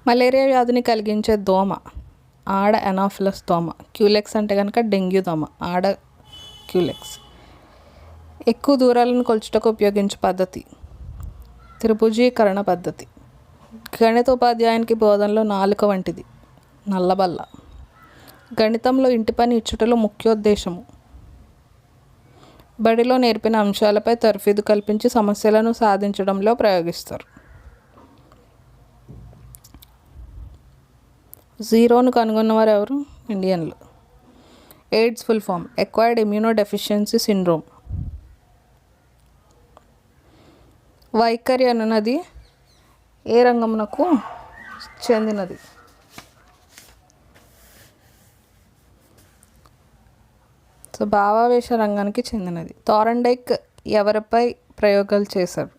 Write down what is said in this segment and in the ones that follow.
Malaria వ్యాధిని కలిగించే దోమ ఆడ ఎనాఫిలస్ దోమ. క్యూలెక్స్ అంటే కనుక డెంగ్యూ దోమ, ఆడ క్యూలెక్స్. ఎక్కువ దూరాలను కొలుచుటకు ఉపయోగించే పద్ధతి త్రిభుజీకరణ పద్ధతి. గణితోపాధ్యాయునికి బోధనలో నాలుక వంటిది నల్లబల్ల. గణితంలో ఇంటి పని ఇచ్చుటలో ముఖ్యోద్దేశము బడిలో నేర్పిన అంశాలపై తర్ఫీదు కల్పించి సమస్యలను సాధించడంలో ప్రయోగిస్తారు. జీరోను కనుగొన్నవారు ఎవరు? ఇండియన్లు. AIDS full form acquired immuno deficiency syndrome. వైఖరి అనున్నది ఏ రంగమునకు చెందినది? సో భావావేశ రంగానికి చెందినది. థారండైక్ ఎవరిపై ప్రయోగాలు చేశారు?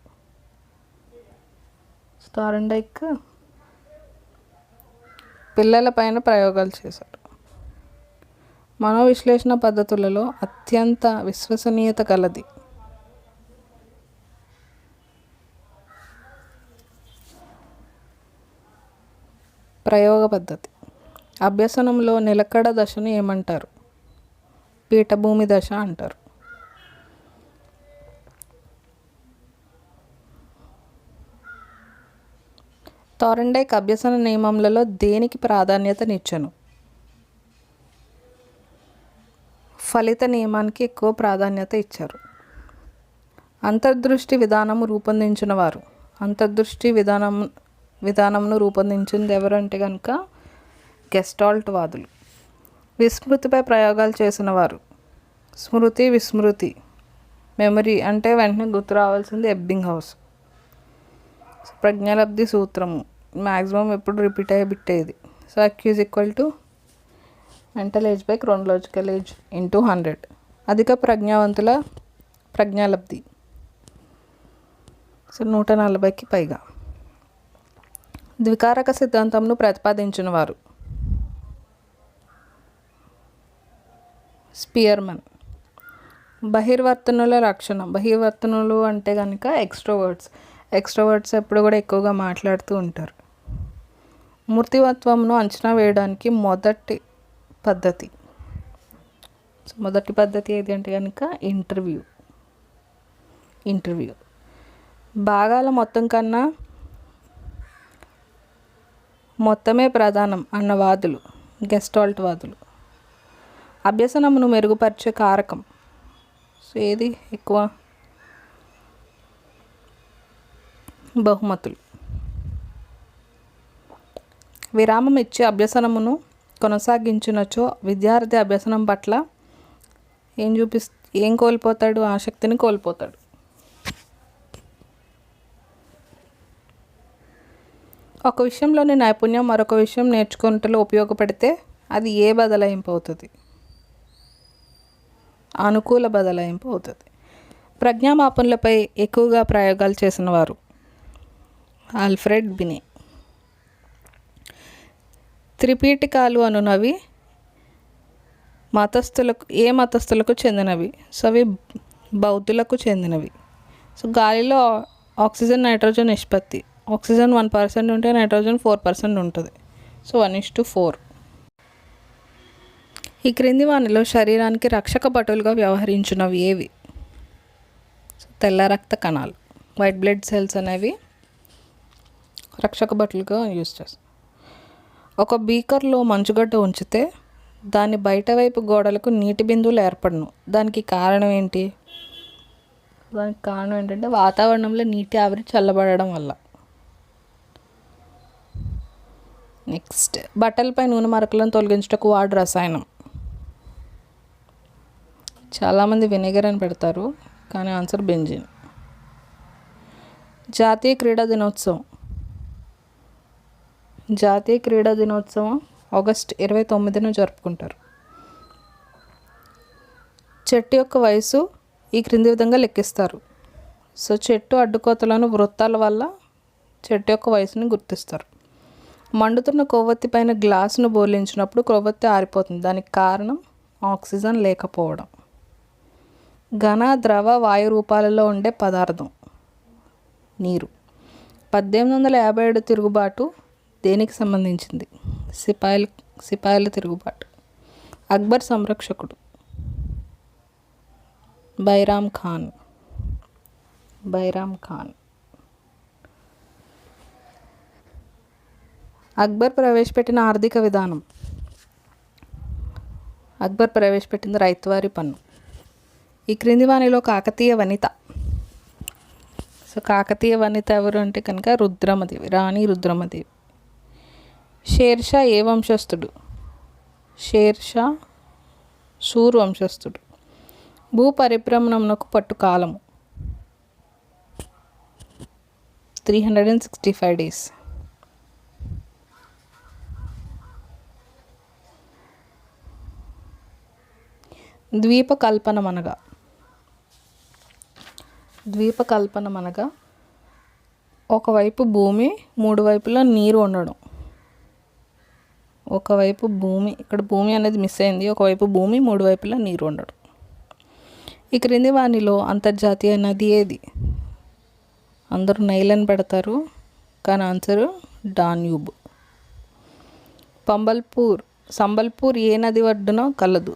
థారండైక్ పిల్లలపైన ప్రయోగాలు చేశారు. మనోవిశ్లేషణ పద్ధతులలో అత్యంత విశ్వసనీయత కలది ప్రయోగ పద్ధతి. అభ్యసనంలో నిలకడ దశను ఏమంటారు? పీఠభూమి దశ అంటారు. థారండైక్ అభ్యసన నియమములలో దేనికి ప్రాధాన్యతనిచ్చెను? ఫలిత నియమానికి ఎక్కువ ప్రాధాన్యత ఇచ్చారు. అంతర్దృష్టి విధానము రూపొందించిన వారు. అంతర్దృష్టి విధానంను రూపొందించింది ఎవరంటే కనుక గెస్టాల్ట్ వాదులు. విస్మృతిపై ప్రయోగాలు చేసిన వారు. స్మృతి, విస్మృతి, మెమరీ అంటే వెంటనే గుర్తు రావాల్సింది ఎబ్బింగ్ హౌస్. ప్రజ్ఞాలబ్ధి సూత్రము మ్యాక్సిమం ఎప్పుడు రిపీట్ అయ్యే బిట్టేది. So IQ = mental age by chronological age into 100. అధిక ప్రజ్ఞావంతుల ప్రజ్ఞాలబ్ధి సో 140కి పైగా. ద్వికారక సిద్ధాంతంను ప్రతిపాదించిన వారు. స్పియర్మన్. బహిర్వర్తనుల లక్షణం. బహిర్వర్తనులు అంటే కనుక ఎక్స్ట్రోవర్ట్స్ ఎప్పుడు కూడా ఎక్కువగా మాట్లాడుతూ ఉంటారు. మూర్తిమత్వంను అంచనా వేయడానికి మొదటి పద్ధతి ఏది అంటే కనుక ఇంటర్వ్యూ. భాగాల మొత్తం కన్నా మొత్తమే ప్రధానం అన్న వాదులు గెస్టాల్ట్ వాదులు. అభ్యసనమును మెరుగుపరిచే కారకం సో ఏది ఎక్కువ? బహుమతులు. విరామం ఇచ్చి అభ్యసనమును కొనసాగించినచో విద్యార్థి అభ్యసనం పట్ల ఏం కోల్పోతాడు? ఆసక్తిని కోల్పోతాడు. ఒక విషయంలోని నైపుణ్యం మరొక విషయం నేర్చుకున్నట్లో ఉపయోగపడితే అది ఏ బదలాయింపు అవుతుంది? అనుకూల బదలాయింపు అవుతుంది. ప్రజ్ఞామాపనలపై ఎక్కువగా ప్రయోగాలు చేసిన వారు. ఆల్ఫ్రెడ్ బినే. త్రిపీఠికాలు అనునవి మతస్థులకు చెందినవి. సో అవి బౌద్ధులకు చెందినవి. సో గాలిలో ఆక్సిజన్ నైట్రోజన్ నిష్పత్తి. ఆక్సిజన్ 1% ఉంటే నైట్రోజన్ 4% ఉంటుంది. సో 1:4. ఈ క్రింది వానిలో శరీరానికి రక్షక భటులుగా వ్యవహరించినవి ఏవి? తెల్ల రక్త కణాలు, వైట్ బ్లడ్ సెల్స్ అనేవి రక్షక భటులుగా యూజ్ చేస్తాం. ఒక బీకర్లో మంచుగడ్డ ఉంచితే దాని బయట వైపు గోడలకు నీటి బిందువులు ఏర్పడను. దానికి కారణం ఏంటి? దానికి కారణం ఏంటంటే వాతావరణంలో నీటి ఆవిరి చల్లబడడం వల్ల. నెక్స్ట్, బట్టలపై నూనె మరకలను తొలగించుటకు వాడు రసాయనం. చాలామంది వెనిగర్ అని పెడతారు కానీ ఆన్సర్ బెంజిన్. జాతీయ క్రీడా దినోత్సవం ఆగస్ట్ 29న జరుపుకుంటారు. చెట్టు యొక్క వయసు ఈ క్రింది విధంగా లెక్కిస్తారు. సో చెట్టు అడ్డుకోతలను వృత్తాల వల్ల చెట్టు యొక్క వయసుని గుర్తిస్తారు. మండుతున్న కొవ్వొత్తి పైన గ్లాసును బోర్లించినప్పుడు కొవ్వొత్తి ఆరిపోతుంది. దానికి కారణం ఆక్సిజన్ లేకపోవడం. ఘన, ద్రవ, వాయు రూపాలలో ఉండే పదార్థం నీరు. 1857 తిరుగుబాటు దేనికి సంబంధించింది? సిపాయిల తిరుగుబాటు. అక్బర్ సంరక్షకుడు. బైరామ్ ఖాన్. అక్బర్ ప్రవేశపెట్టిన ఆర్థిక విధానం. అక్బర్ ప్రవేశపెట్టింది రైతువారీ పన్ను. ఈ క్రింది వానిలో కాకతీయ వనిత. సో కాకతీయ వనిత ఎవరు అంటే కనుక రుద్రమదేవి, రాణి రుద్రమదేవి. షేర్షా ఏ వంశస్థుడు? షేర్షా సూర్ వంశస్థుడు. భూ పరిభ్రమణమునకు పట్టు కాలము 365 days. ద్వీపకల్పనమనగా ఒకవైపు భూమి, మూడు వైపులా నీరు ఉండడం. ఒకవైపు భూమి, ఇక్కడ భూమి అనేది మిస్ అయింది. ఒకవైపు భూమి, మూడు వైపులా నీరు ఉండడం. ఈ క్రింది వానిలో అంతర్జాతీయ నది ఏది? అందరూ నైల్ అని పెడతారు, కానీ ఆన్సరు డాన్యూబ్. సంబల్పూర్ ఏ నది ఒడ్డున కలదు?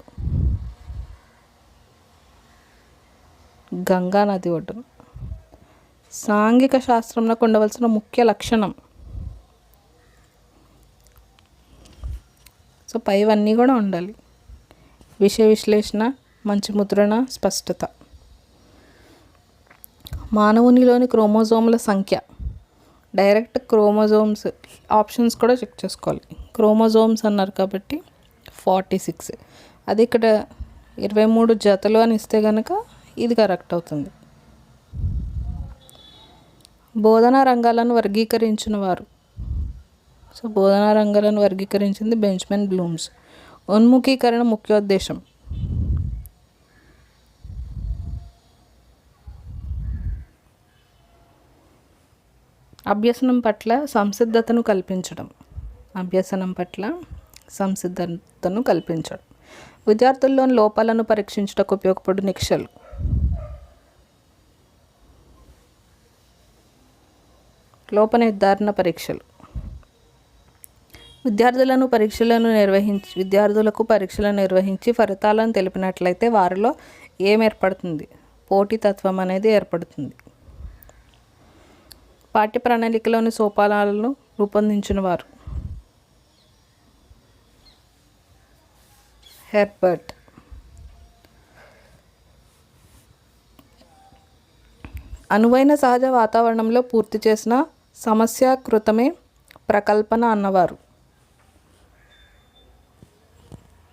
గంగా నది ఒడ్డున. సాంఘిక శాస్త్రంలో ఉండవలసిన ముఖ్య లక్షణం. సో పైవన్నీ కూడా ఉండాలి. విషయ విశ్లేషణ, మంచి ముద్రణ, స్పష్టత. మానవునిలోని క్రోమోజోముల సంఖ్య. డైరెక్ట్ క్రోమోజోమ్స్ ఆప్షన్స్ కూడా చెక్ చేసుకోవాలి. క్రోమోజోమ్స్ అన్నారు కాబట్టి 46. అది ఇక్కడ 23 జతలు అని ఇస్తే కనుక ఇది కరెక్ట్ అవుతుంది. బోధనా రంగాలను వర్గీకరించిన వారు. సో బోధనా రంగాలను వర్గీకరించింది బెంజమిన్ బ్లూమ్స్. ఉన్ముఖీకరణ ముఖ్యోద్దేశం. అభ్యసనం పట్ల సంసిద్ధతను కల్పించడం. విద్యార్థుల్లోని లోపాలను పరీక్షించడానికి ఉపయోగపడు నిక్షలు. లోప నిర్ధారణ పరీక్షలు. విద్యార్థులకు పరీక్షలను నిర్వహించి ఫలితాలను తెలిపినట్లయితే వారిలో ఏర్పడుతుంది? పోటీతత్వం అనేది ఏర్పడుతుంది. పాఠ్య ప్రణాళికలోని సోపానాలను రూపొందించిన వారు. హెర్బర్ట్. అనువైన సహజ వాతావరణంలో పూర్తి చేసిన సమస్యాకృతమే ప్రకల్పన అన్నవారు.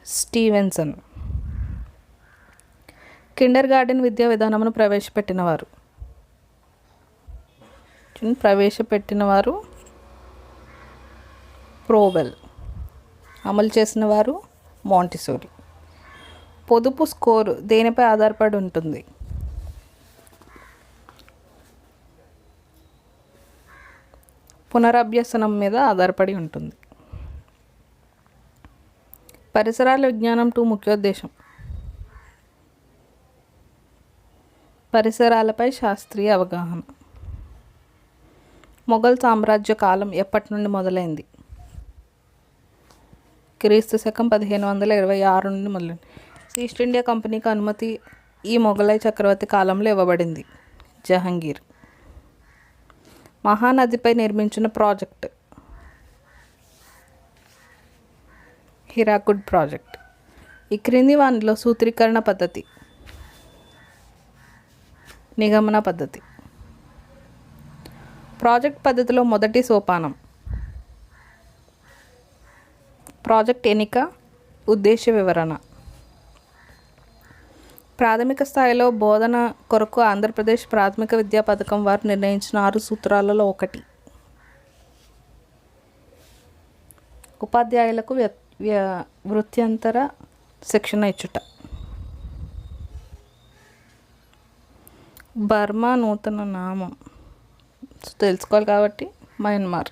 స్టీవెన్సన్. కిండర్ గార్డెన్ విద్యా విధానమును ప్రవేశపెట్టినవారు ప్రోవెల్. అమలు చేసిన వారు మాంటిసోరీ. పొదుపు స్కోరు దేనిపై ఆధారపడి ఉంటుంది? పునరభ్యసనం మీద ఆధారపడి ఉంటుంది. పరిసరాల విజ్ఞానం 2 ముఖ్యోద్దేశం. పరిసరాలపై శాస్త్రీయ అవగాహన. మొఘల్ సామ్రాజ్య కాలం ఎప్పటి నుండి మొదలైంది? క్రీస్తు శకం 1526 నుండి మొదలైంది. ఈస్ట్ ఇండియా కంపెనీకి అనుమతి ఈ మొఘలై చక్రవర్తి కాలంలో ఇవ్వబడింది. జహంగీర్. మహానదిపై నిర్మించిన ప్రాజెక్ట్. హిరాకుడ్ ప్రాజెక్ట్. ఈ క్రింది వానిలో సూత్రీకరణ పద్ధతి, నిగమన పద్ధతి. ప్రాజెక్ట్ పద్ధతిలో మొదటి సోపానం. ప్రాజెక్ట్ ఎన్నిక, ఉద్దేశ వివరణ. ప్రాథమిక స్థాయిలో బోధన కొరకు ఆంధ్రప్రదేశ్ ప్రాథమిక విద్యా పథకం వారు నిర్ణయించిన 6 సూత్రాలలో ఒకటి. ఉపాధ్యాయులకు వృత్యంతర శిక్షణ ఇచ్చుట. బర్మా నూతన నామం తెలుసుకోవాలి కాబట్టి మయన్మార్.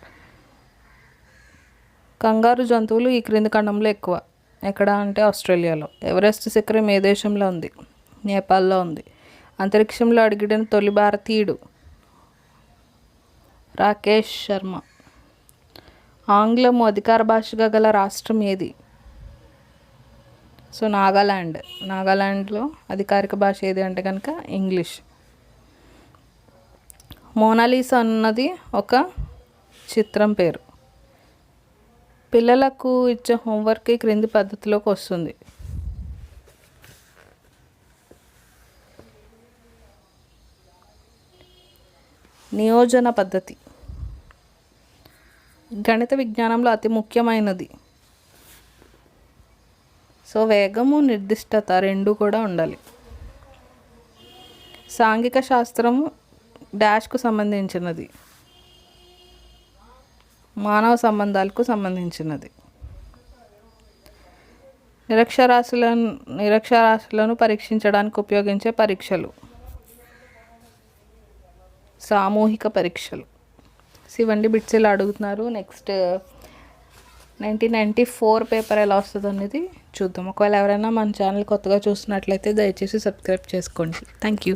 కంగారు జంతువులు ఈ క్రింది ఖండంలో ఎక్కువ. ఎక్కడ అంటే ఆస్ట్రేలియాలో. ఎవరెస్ట్ శిఖరం ఏ దేశంలో ఉంది? నేపాల్లో ఉంది. అంతరిక్షంలో అడుగిడిన తొలి భారతీయుడు రాకేష్ శర్మ. ఆంగ్లము అధికార భాషగా గల రాష్ట్రం ఏది? సో నాగాలాండ్లో అధికారిక భాష ఏది అంటే కనుక ఇంగ్లీష్. మోనాలిసా అన్నది ఒక చిత్రం పేరు. పిల్లలకు ఇచ్చే హోంవర్క్ క్రింది పద్ధతిలోకి వస్తుంది. నియోజన పద్ధతి. గణిత విజ్ఞానంలో అతి ముఖ్యమైనది. సో వేగము నిర్దిష్టత రెండు కూడా ఉండాలి. సాంఘిక శాస్త్రము డాష్కు సంబంధించినది, మానవ సంబంధాలకు సంబంధించినది. నిరక్షరాస్యులను పరీక్షించడానికి ఉపయోగించే పరీక్షలు సామూహిక పరీక్షలు. ఇవన్నీ బిట్స్ ఇలా అడుగుతున్నారు. నెక్స్ట్ 1994 పేపర్ ఎలా వస్తుంది అనేది చూద్దాం. ఒకవేళ ఎవరైనా మన ఛానల్ కొత్తగా చూస్తున్నట్లయితే దయచేసి సబ్స్క్రైబ్ చేసుకోండి. Thank you.